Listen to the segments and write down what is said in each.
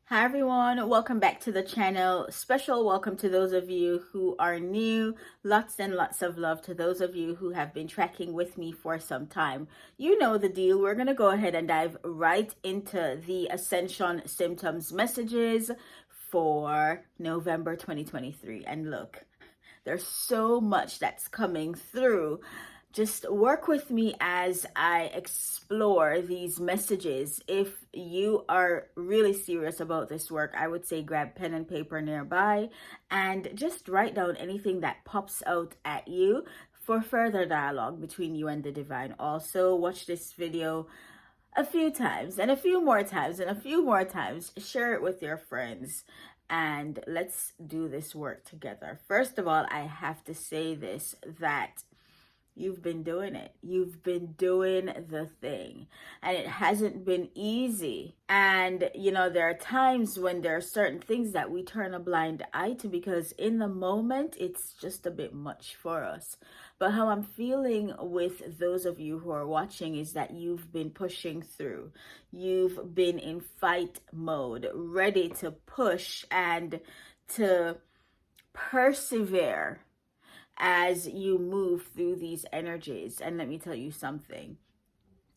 Hi everyone, welcome back to the channel. Special welcome to those of you who are new. Lots and lots of love to those of you who have been tracking with me for some time. You know the deal. We're going to go ahead and dive right into the Ascension Symptoms messages for November 2023. And look, there's so much that's coming through. Just work with me as I explore these messages. If you are really serious about this work, I would say grab pen and paper nearby and just write down anything that pops out at you for further dialogue between you and the divine. Also, watch this video a few times and a few more times and a few more times. Share it with your friends and let's do this work together. First of all, I have to say this, that you've been doing it. You've been doing the thing. And it hasn't been easy. And, there are times when there are certain things that we turn a blind eye to because in the moment, it's just a bit much for us. But how I'm feeling with those of you who are watching is that you've been pushing through. You've been in fight mode, ready to push and to persevere as you move through these energies. And let me tell you something.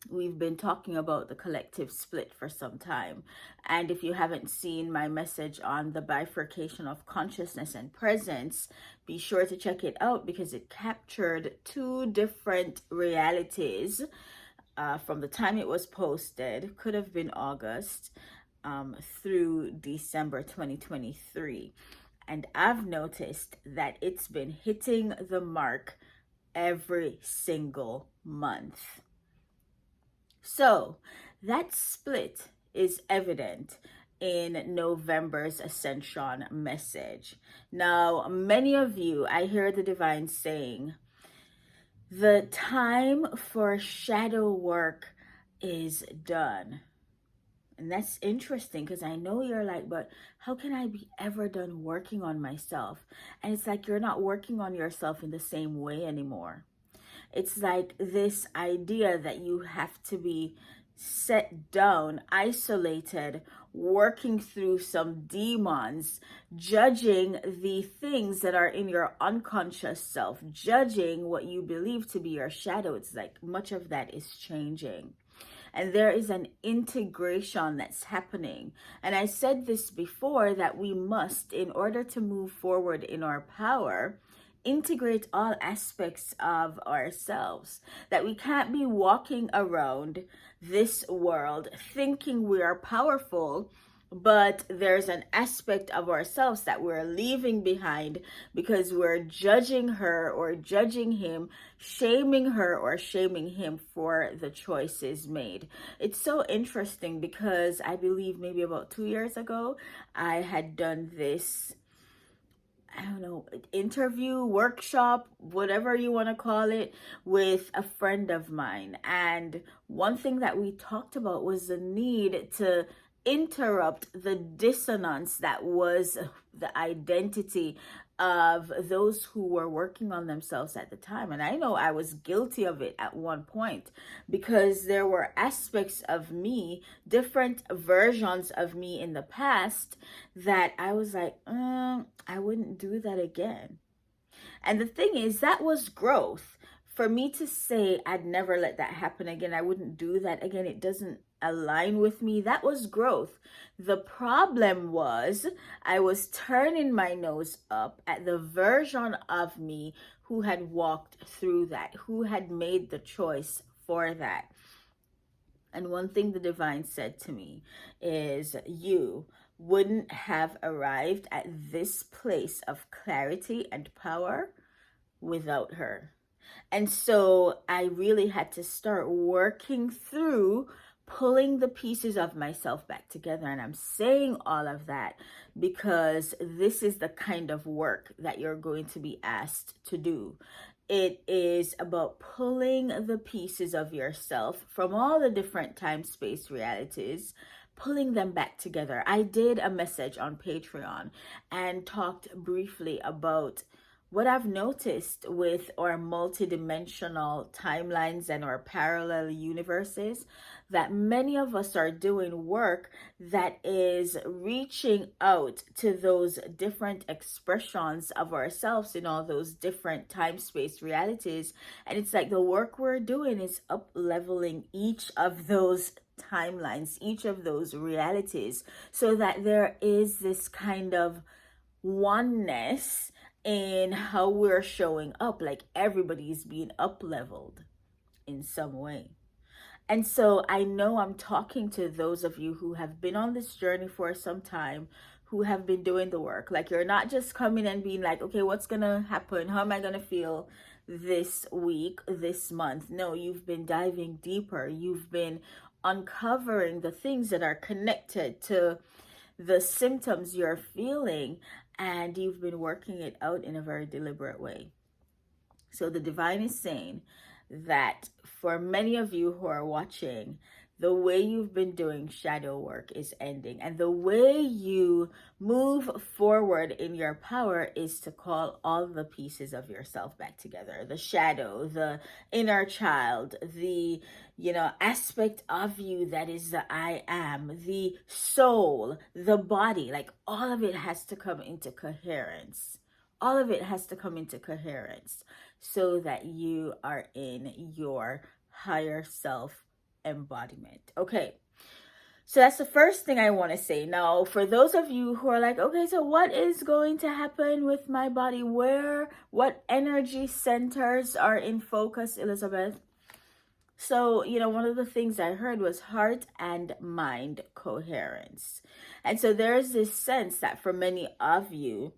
We've been talking about the collective split for some time. And if you haven't seen my message on the bifurcation of consciousness and presence, be sure to check it out because it captured two different realities from the time it was posted. Could have been August through December 2023. And I've noticed that it's been hitting the mark every single month. So that split is evident in November's Ascension message. Now, many of you, I hear the divine saying, the time for shadow work is done. And that's interesting because I know you're like, but how can I be ever done working on myself? And it's like you're not working on yourself in the same way anymore. It's like this idea that you have to be set down, isolated, working through some demons, judging the things that are in your unconscious self, judging what you believe to be your shadow. It's like much of that is changing. And there is an integration that's happening. And I said this before, that we must, in order to move forward in our power, integrate all aspects of ourselves. That we can't be walking around this world thinking we are powerful, but there's an aspect of ourselves that we're leaving behind because we're judging her or judging him, shaming her or shaming him for the choices made. It's so interesting because I believe maybe about 2 years ago, I had done this, I don't know, interview, workshop, whatever you want to call it, with a friend of mine. And one thing that we talked about was the need to interrupt the dissonance that was the identity of those who were working on themselves at the time. And I know I was guilty of it at one point because there were aspects of me, different versions of me in the past that I was like, I wouldn't do that again. And the thing is, that was growth. For me to say I'd never let that happen again, I wouldn't do that again, it doesn't align with me. That was growth. The problem was I was turning my nose up at the version of me who had walked through that, who had made the choice for that. And one thing the divine said to me is, you wouldn't have arrived at this place of clarity and power without her. And so I really had to start working through pulling the pieces of myself back together. And I'm saying all of that because this is the kind of work that you're going to be asked to do. It is about pulling the pieces of yourself from all the different time-space realities, pulling them back together. I did a message on Patreon and talked briefly about what I've noticed with our multidimensional timelines and our parallel universes, that many of us are doing work that is reaching out to those different expressions of ourselves in all those different time space realities. And it's like the work we're doing is up leveling each of those timelines, each of those realities, so that there is this kind of oneness in how we're showing up, like everybody's being up leveled in some way. And so I know I'm talking to those of you who have been on this journey for some time, who have been doing the work. Like, you're not just coming and being like, okay, what's gonna happen? How am I gonna feel this week, this month? No, you've been diving deeper. You've been uncovering the things that are connected to the symptoms you're feeling, and you've been working it out in a very deliberate way. So the divine is saying that for many of you who are watching, the way you've been doing shadow work is ending. And the way you move forward in your power is to call all the pieces of yourself back together. The shadow, the inner child, the, aspect of you that is the I am, the soul, the body, like all of it has to come into coherence. All of it has to come into coherence so that you are in your higher self embodiment. Okay, so that's the first thing I want to say. Now, for those of you who are like, okay, so what is going to happen with my body? What energy centers are in focus, Elizabeth? So, one of the things I heard was heart and mind coherence. And so there's this sense that for many of you,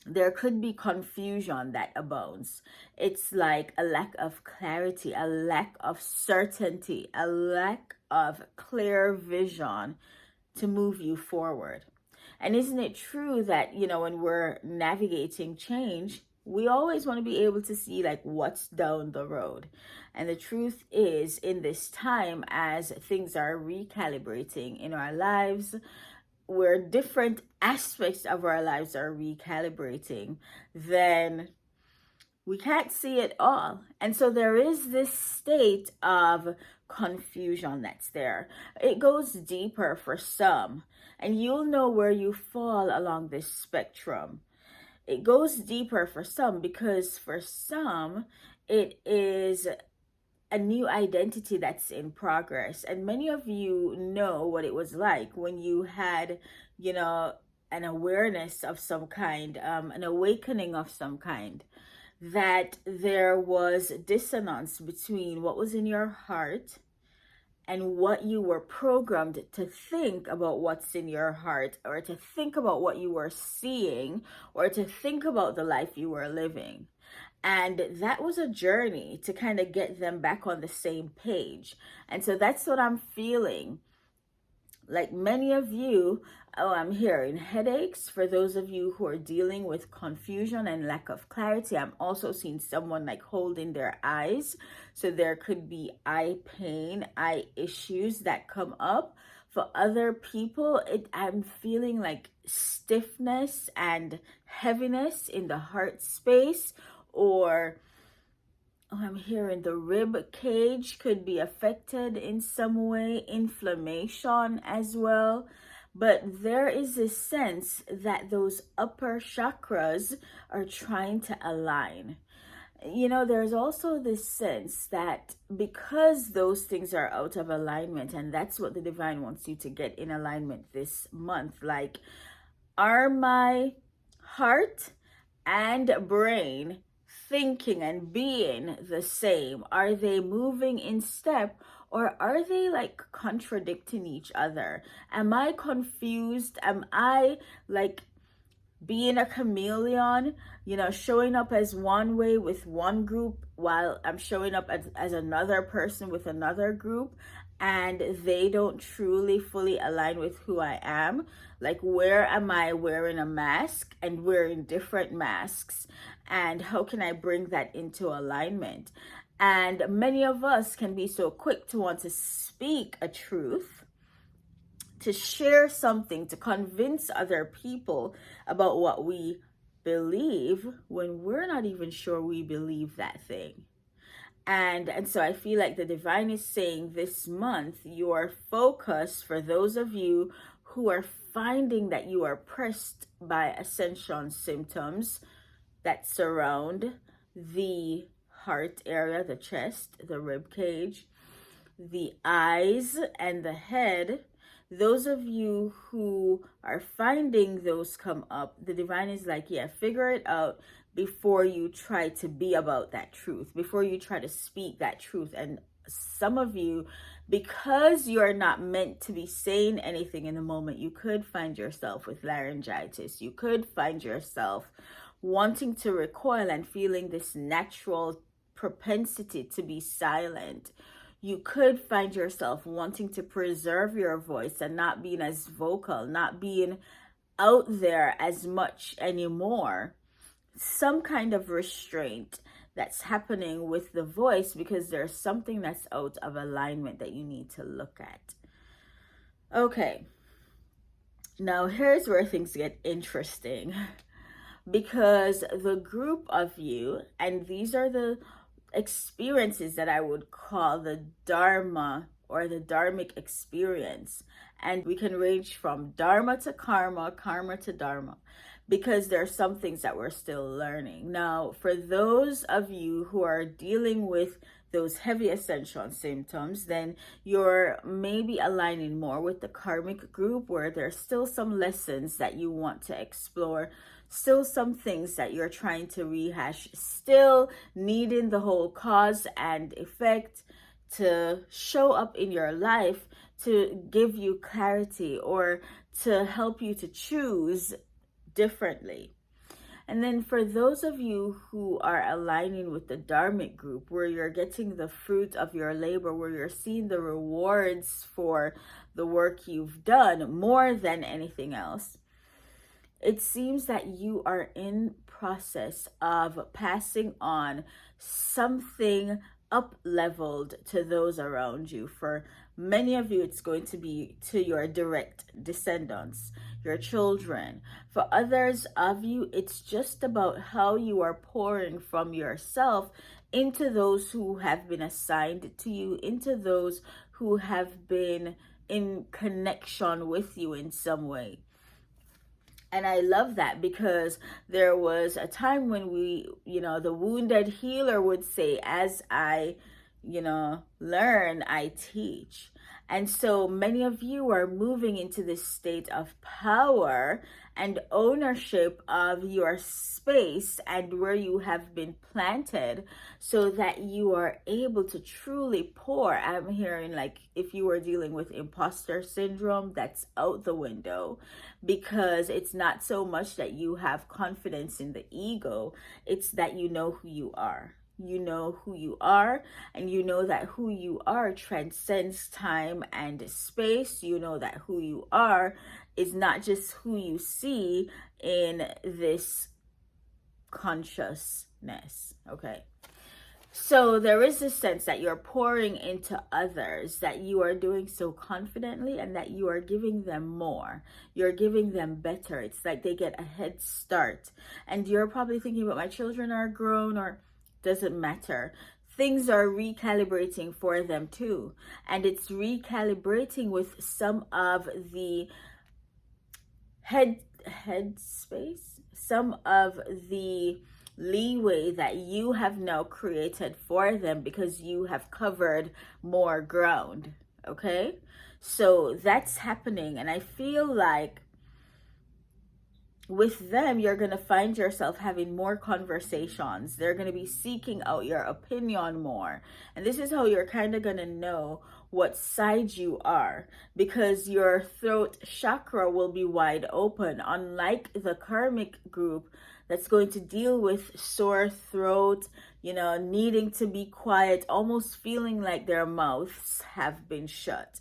there could be confusion that abounds. It's like a lack of clarity, a lack of certainty, a lack of clear vision to move you forward. And isn't it true that, when we're navigating change, we always want to be able to see like what's down the road. And the truth is, in this time, as things are recalibrating in our lives, where different aspects of our lives are recalibrating, then we can't see it all. And so there is this state of confusion that's there. It goes deeper for some, and you'll know where you fall along this spectrum. It goes deeper for some because for some, it is a new identity that's in progress. And many of you know what it was like when you had, an awareness of some kind, an awakening of some kind, that there was dissonance between what was in your heart and what you were programmed to think about what's in your heart, or to think about what you were seeing, or to think about the life you were living. And that was a journey to kind of get them back on the same page. And so that's what I'm feeling. Like many of you, I'm hearing headaches. For those of you who are dealing with confusion and lack of clarity, I'm also seeing someone like holding their eyes. So there could be eye pain, eye issues that come up. For other people, I'm feeling like stiffness and heaviness in the heart space, or I'm hearing the rib cage could be affected in some way, inflammation as well. But there is this sense that those upper chakras are trying to align. There's also this sense that because those things are out of alignment, and that's what the divine wants you to get in alignment this month, like, are my heart and brain thinking and being the same? Are they moving in step, or are they like contradicting each other? Am I confused? Am I like being a chameleon, showing up as one way with one group while I'm showing up as another person with another group, and they don't truly fully align with who I am? Like, where am I wearing a mask and wearing different masks? And how can I bring that into alignment? And many of us can be so quick to want to speak a truth, to share something, to convince other people about what we believe when we're not even sure we believe that thing. And so I feel like the divine is saying this month, your focus, for those of you who are finding that you are pressed by ascension symptoms that surround the heart area, the chest, the rib cage, the eyes, and the head. Those of you who are finding those come up, the divine is like, yeah, figure it out before you try to be about that truth, before you try to speak that truth. And some of you, because you are not meant to be saying anything in the moment, you could find yourself with laryngitis. You could find yourself wanting to recoil and feeling this natural propensity to be silent. You could find yourself wanting to preserve your voice and not being as vocal, not being out there as much anymore. Some kind of restraint that's happening with the voice because there's something that's out of alignment that you need to look at. Okay, now here's where things get interesting, because the group of you, and these are the experiences that I would call the Dharma or the Dharmic experience. And we can range from Dharma to karma, karma to Dharma, because there are some things that we're still learning. Now, for those of you who are dealing with those heavy ascension symptoms, then you're maybe aligning more with the karmic group, where there's still some lessons that you want to explore, still some things that you're trying to rehash, still needing the whole cause and effect to show up in your life to give you clarity or to help you to choose differently. And then for those of you who are aligning with the Dharmic group, where you're getting the fruit of your labor, where you're seeing the rewards for the work you've done more than anything else, it seems that you are in process of passing on something up-leveled to those around you. For many of you, it's going to be to your direct descendants, your children. For others of you, it's just about how you are pouring from yourself into those who have been assigned to you, into those who have been in connection with you in some way. And I love that, because there was a time when we, the wounded healer would say, as I, learn, I teach. And so many of you are moving into this state of power and ownership of your space and where you have been planted, so that you are able to truly pour. I'm hearing, like, if you were dealing with imposter syndrome, that's out the window, because it's not so much that you have confidence in the ego, it's that you know who you are. You know who you are, and you know that who you are transcends time and space. You know that who you are is not just who you see in this consciousness. Okay. So there is this sense that you're pouring into others, that you are doing so confidently, and that you are giving them more. You're giving them better. It's like they get a head start. And you're probably thinking, but my children are grown, or doesn't matter. Things are recalibrating for them too. And it's recalibrating with some of the head space, some of the leeway that you have now created for them, because you have covered more ground. Okay, so that's happening. And I feel like with them, you're going to find yourself having more conversations. They're going to be seeking out your opinion more. And this is how you're kind of going to know what side you are, because your throat chakra will be wide open, unlike the karmic group that's going to deal with sore throat, needing to be quiet, almost feeling like their mouths have been shut,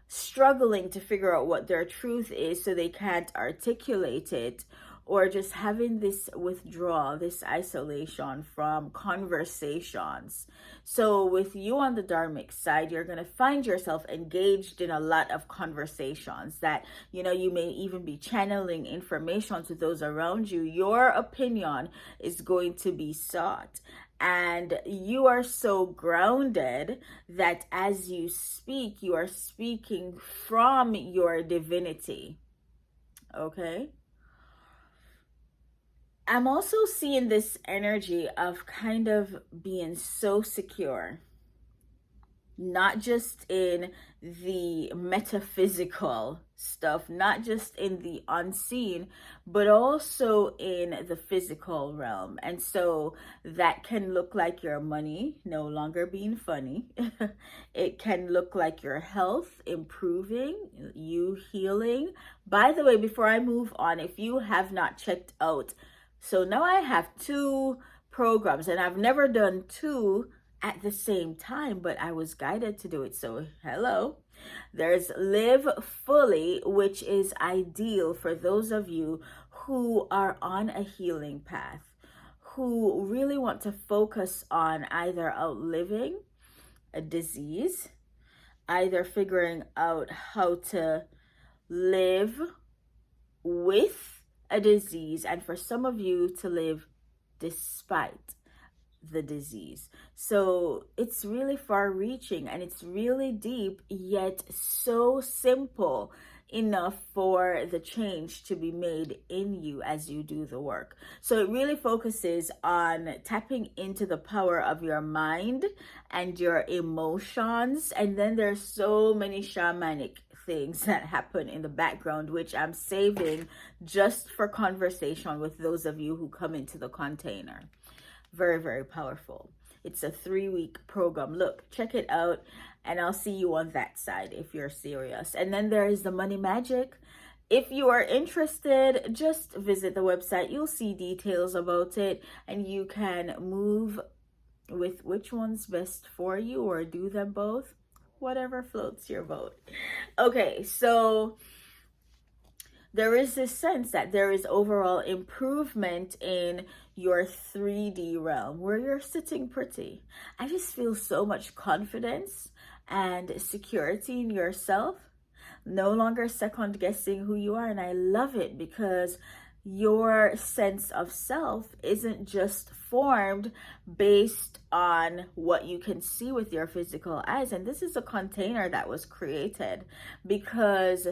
struggling to figure out what their truth is so they can't articulate it. or just having this withdrawal, this isolation from conversations. So with you on the dharmic side, you're going to find yourself engaged in a lot of conversations that, you know, you may even be channeling information to those around you. Your opinion is going to be sought. And you are so grounded that as you speak, you are speaking from your divinity. Okay? I'm also seeing this energy of kind of being so secure, not just in the metaphysical stuff, not just in the unseen, but also in the physical realm. And so that can look like your money no longer being funny. It can look like your health improving, you healing. By the way, before I move on, if you have not checked out, so now I have 2 programs, and I've never done 2 at the same time, but I was guided to do it. So hello. There's Live Fully, which is ideal for those of you who are on a healing path, who really want to focus on either outliving a disease, either figuring out how to live with a disease, and for some of you to live despite the disease. So it's really far reaching and it's really deep, yet so simple enough for the change to be made in you as you do the work. So it really focuses on tapping into the power of your mind and your emotions. And then there's so many shamanic things that happen in the background, which I'm saving just for conversation with those of you who come into the container. Very, very powerful. It's a 3-week program. Look, check it out, and I'll see you on that side if you're serious. And then there is the money magic. If you are interested, just visit the website. You'll see details about it, and you can move with which one's best for you or do them both. Whatever floats your boat. Okay, so there is this sense that there is overall improvement in your 3D realm where you're sitting pretty. I just feel so much confidence and security in yourself, no longer second guessing who you are. And I love it because your sense of self isn't just formed based on what you can see with your physical eyes. And this is a container that was created because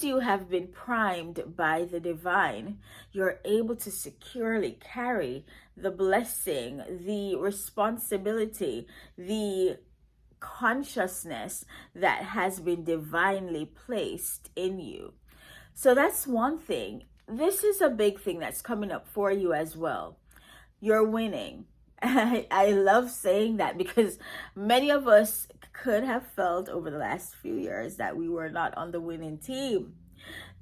you have been primed by the divine, you're able to securely carry the blessing, the responsibility, the consciousness that has been divinely placed in you. So that's one thing. This is a big thing that's coming up for you as well. You're winning. I love saying that because many of us could have felt over the last few years that we were not on the winning team,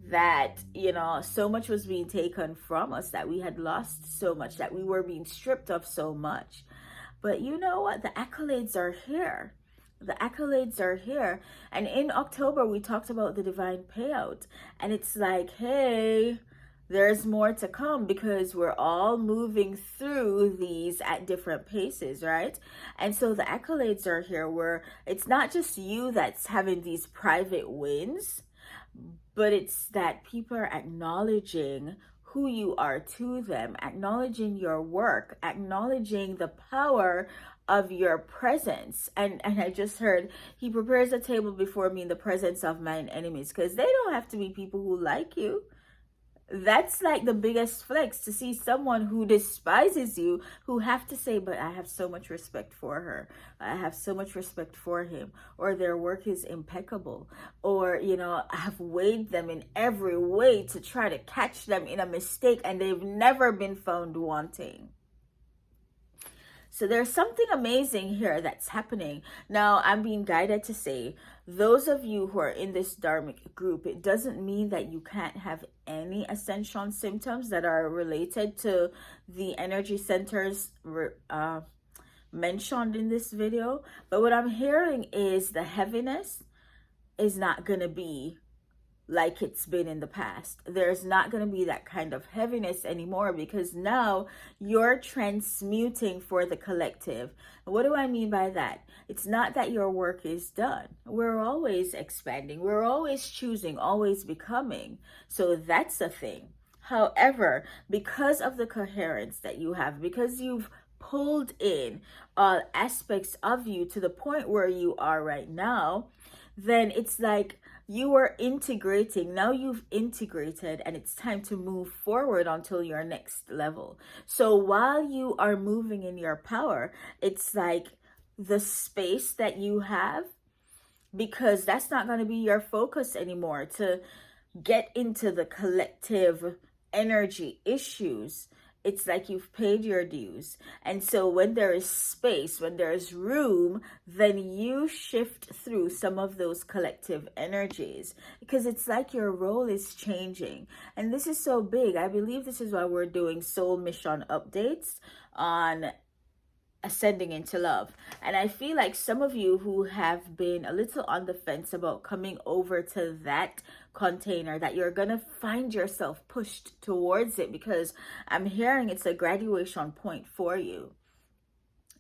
that, you know, so much was being taken from us, that we had lost so much, that we were being stripped of so much. But you know what? The accolades are here. The accolades are here. And in October, we talked about the divine payout. And it's like, hey, there's more to come because we're all moving through these at different paces, right? And so the accolades are here where it's not just you that's having these private wins, but it's that people are acknowledging who you are to them, acknowledging your work, acknowledging the power of your presence. And I just heard, he prepares a table before me in the presence of mine enemies, because they don't have to be people who like you. That's like the biggest flex, to see someone who despises you who have to say, but I have so much respect for her, I have so much respect for him, or their work is impeccable, or, you know, I have weighed them in every way to try to catch them in a mistake and they've never been found wanting. So there's something amazing here that's happening. Now, I'm being guided to say, those of you who are in this dharmic group, it doesn't mean that you can't have any ascension symptoms that are related to the energy centers mentioned in this video. But what I'm hearing is the heaviness is not going to be like it's been in the past. There's not going to be that kind of heaviness anymore, because now you're transmuting for the collective. What do I mean by that? It's not that your work is done. We're always expanding. We're always choosing, always becoming. So that's a thing. However, because of the coherence that you have, because you've pulled in all aspects of you to the point where you are right now, then it's like you are integrating. Now you've integrated, and it's time to move forward until your next level. So while you are moving in your power, it's like the space that you have, because that's not going to be your focus anymore, to get into the collective energy issues. It's like you've paid your dues. And so when there is space, when there is room, then you shift through some of those collective energies, because it's like your role is changing. And this is so big. I believe this is why we're doing soul mission updates on ascending into love. And I feel like some of you who have been a little on the fence about coming over to that container, that you're gonna find yourself pushed towards it, because I'm hearing it's a graduation point for you.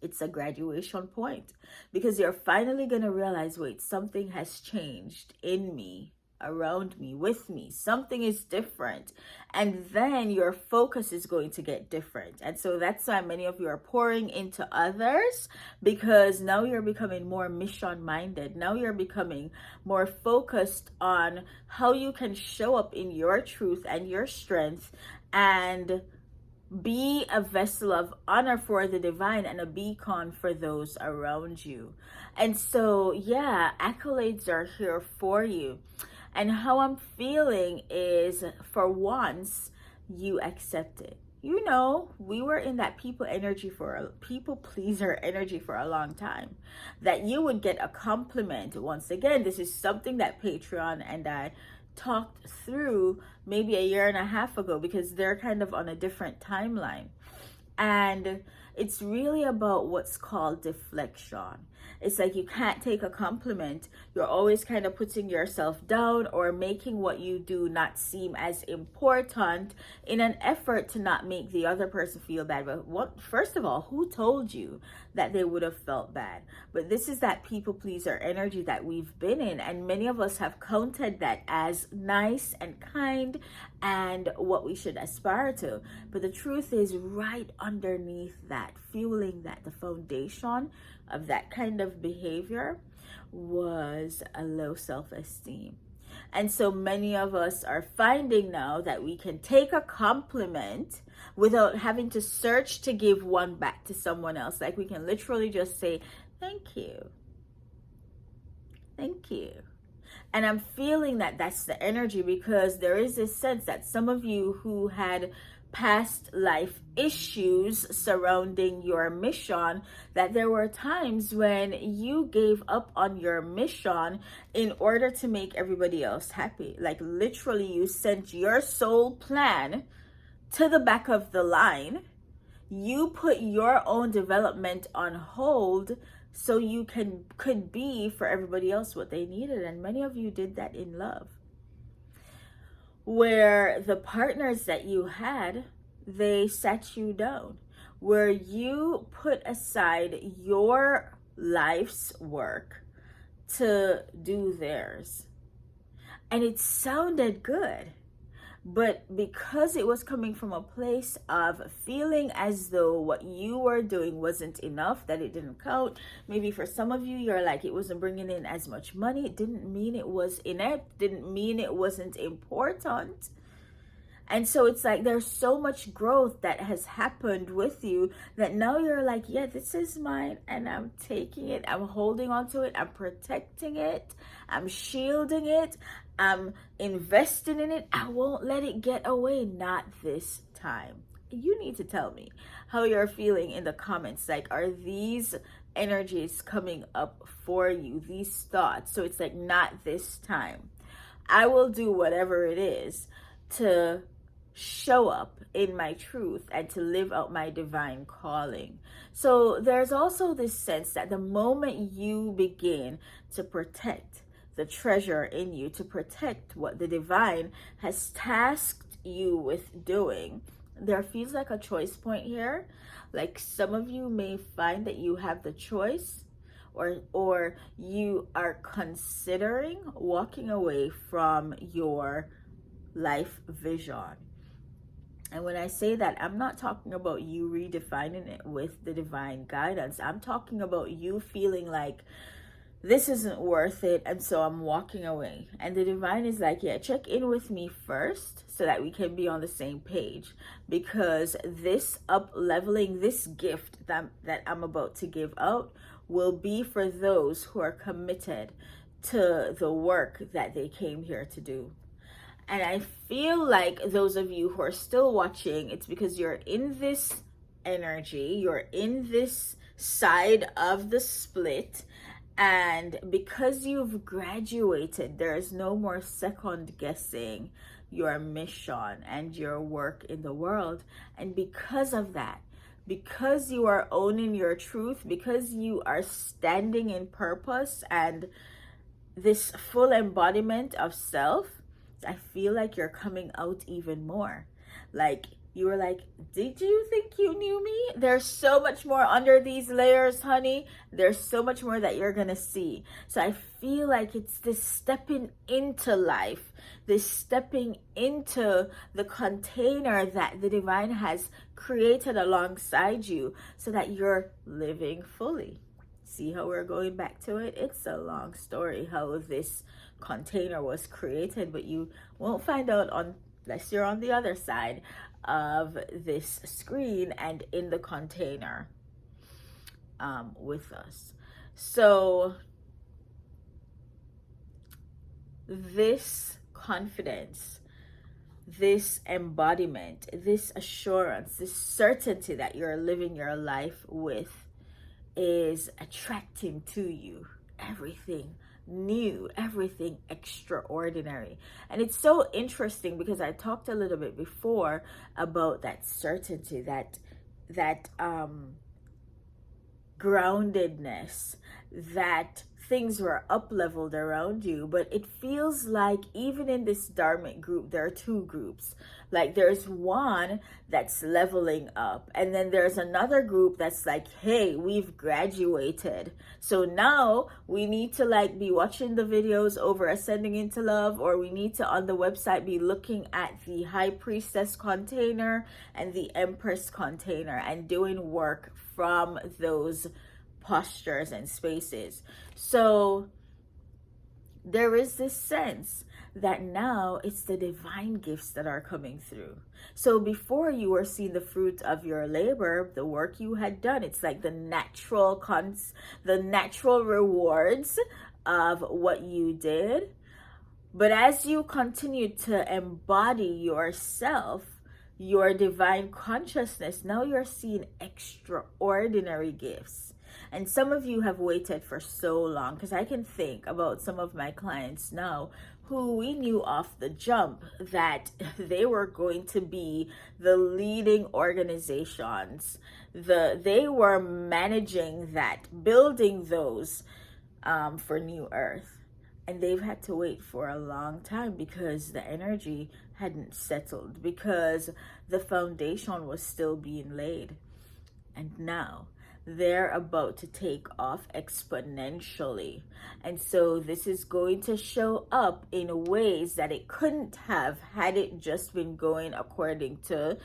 It's a graduation point, because you're finally gonna realize, wait, something has changed in me, around me, with me. Something is different, and then your focus is going to get different. And so that's why many of you are pouring into others, because now you're becoming more mission minded. Now you're becoming more focused on how you can show up in your truth and your strength, and be a vessel of honor for the divine and a beacon for those around you. And so, yeah, accolades are here for you. And how I'm feeling is, for once, you accept it. You know, we were in that people pleaser energy for a long time. That you would get a compliment. Once again, this is something that Patreon and I talked through maybe a year and a half ago, because they're kind of on a different timeline. And it's really about what's called deflection. It's like you can't take a compliment. You're always kind of putting yourself down, or making what you do not seem as important, in an effort to not make the other person feel bad. But first of all, who told you that they would have felt bad? But this is that people pleaser energy that we've been in, and many of us have counted that as nice and kind and what we should aspire to. But the truth is, right underneath that, fueling that, the foundation of that kind of behavior was a low self-esteem. And so many of us are finding now that we can take a compliment without having to search to give one back to someone else. Like, we can literally just say, thank you. Thank you. And I'm feeling that that's the energy, because there is this sense that some of you who had past life issues surrounding your mission, that there were times when you gave up on your mission in order to make everybody else happy. Like, literally, you sent your soul plan to the back of the line. You put your own development on hold so you could be for everybody else what they needed. And many of you did that in love, where the partners that you had, they sat you down, where you put aside your life's work to do theirs. And it sounded good, but because it was coming from a place of feeling as though what you were doing wasn't enough, that it didn't count. Maybe for some of you, you're like, it wasn't bringing in as much money. It didn't mean it was inept, didn't mean it wasn't important. And so it's like there's so much growth that has happened with you, that now you're like, yeah, this is mine, and I'm taking it, I'm holding on to it, I'm protecting it, I'm shielding it, I'm investing in it. I won't let it get away. Not this time. You need to tell me how you're feeling in the comments. Like, are these energies coming up for you, these thoughts? So it's like, not this time. I will do whatever it is to show up in my truth and to live out my divine calling. So there's also this sense that the moment you begin to protect, the treasure in you, to protect what the divine has tasked you with doing. There feels like a choice point here. Like some of you may find that you have the choice, or you are considering walking away from your life vision. And when I say that, I'm not talking about you redefining it with the divine guidance. I'm talking about you feeling like this isn't worth it, and so I'm walking away. And the divine is like, yeah, check in with me first so that we can be on the same page, because this up leveling, this gift that I'm about to give out will be for those who are committed to the work that they came here to do. And I feel like those of you who are still watching, it's because you're in this energy, you're in this side of the split, and because you've graduated, there is no more second guessing your mission and your work in the world. And because of that, because you are owning your truth, because you are standing in purpose and this full embodiment of self, I feel like you're coming out even more. Like you were like, did you think you knew me? There's so much more under these layers, honey. There's so much more that you're gonna see. So I feel like it's this stepping into life, this stepping into the container that the divine has created alongside you so that you're living fully. See how we're going back to it? It's a long story how this container was created, but you won't find out unless you're on the other side of this screen and in the container with us. So this confidence, this embodiment, this assurance, this certainty that you're living your life with is attracting to you everything new, everything extraordinary. And it's so interesting because I talked a little bit before about that certainty, that groundedness, that things were up leveled around you. But it feels like even in this dharmic group, there are two groups. Like there's one that's leveling up, and then there's another group that's like, hey, we've graduated, so now we need to like be watching the videos over Ascending into Love, or we need to on the website be looking at the High Priestess container and the Empress container and doing work from those postures and spaces. So there is this sense that now it's the divine gifts that are coming through. So before you were seeing the fruit of your labor, the work you had done, it's like the natural rewards of what you did. But as you continue to embody yourself, your divine consciousness, now you're seeing extraordinary gifts. And some of you have waited for so long, because I can think about some of my clients now who we knew off the jump that they were going to be the leading organizations. They were managing that, building those for New Earth. And they've had to wait for a long time because the energy hadn't settled, because the foundation was still being laid. And now they're about to take off exponentially. And so this is going to show up in ways that it couldn't have had it just been going according to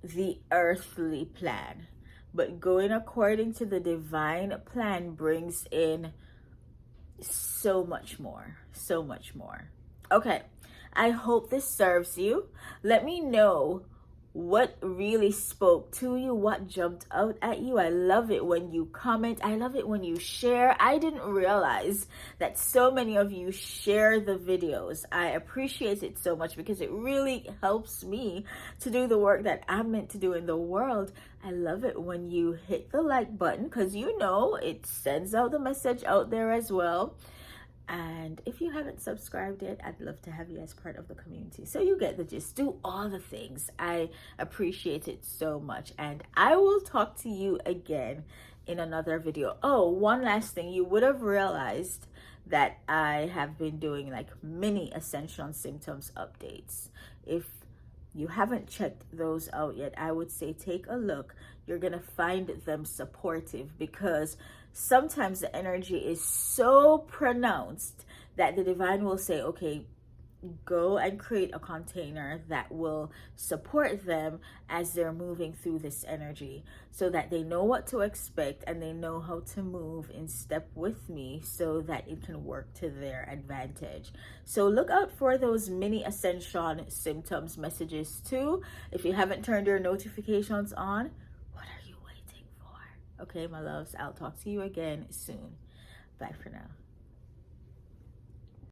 the earthly plan. But going according to the divine plan brings in so much more, so much more. Okay, I hope this serves you. Let me know what really spoke to you, what jumped out at you. I love it when you comment. I love it when you share. I didn't realize that so many of you share the videos. I appreciate it so much because it really helps me to do the work that I'm meant to do in the world. I love it when you hit the like button, because you know it sends out the message out there as well. And if you haven't subscribed yet, I'd love to have you as part of the community. So you get the gist. Do all the things. I appreciate it so much. And I will talk to you again in another video. Oh, one last thing. You would have realized that I have been doing like mini Ascension Symptoms updates. If you haven't checked those out yet, I would say take a look. You're gonna find them supportive, because sometimes the energy is so pronounced that the divine will say, okay, go and create a container that will support them as they're moving through this energy, so that they know what to expect and they know how to move in step with me so that it can work to their advantage. So look out for those mini Ascension Symptoms messages too. If you haven't turned your notifications on, what are you waiting for? Okay, my loves, I'll talk to you again soon. Bye for now.